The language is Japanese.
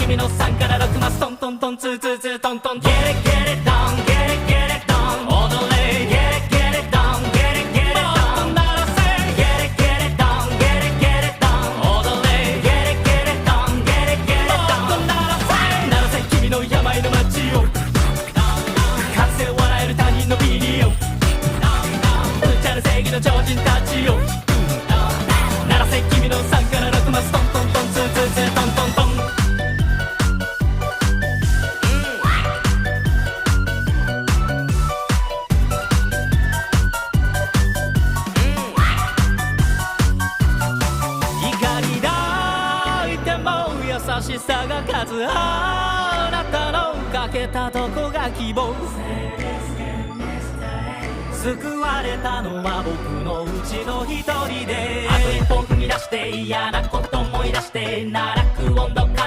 君の3から6マストントントンツーツーツートントン Get it get it down get it get it down 踊れ Get it get it down get it get it down もっと鳴らせ Get it get it down get it get it down 踊れ Get it get it down get it get it down もっと鳴らせ鳴らせ君の病の街をかつて笑える他人のビデオ無茶な正義の超人たちを鳴らせ君の3から6マストントントンツーツーツートントントン怒り抱いても優しさが勝つあなたのかけたとこが希望救われたのは僕のうちの一人であと一歩踏み出して嫌なこと思い出して奈落温度感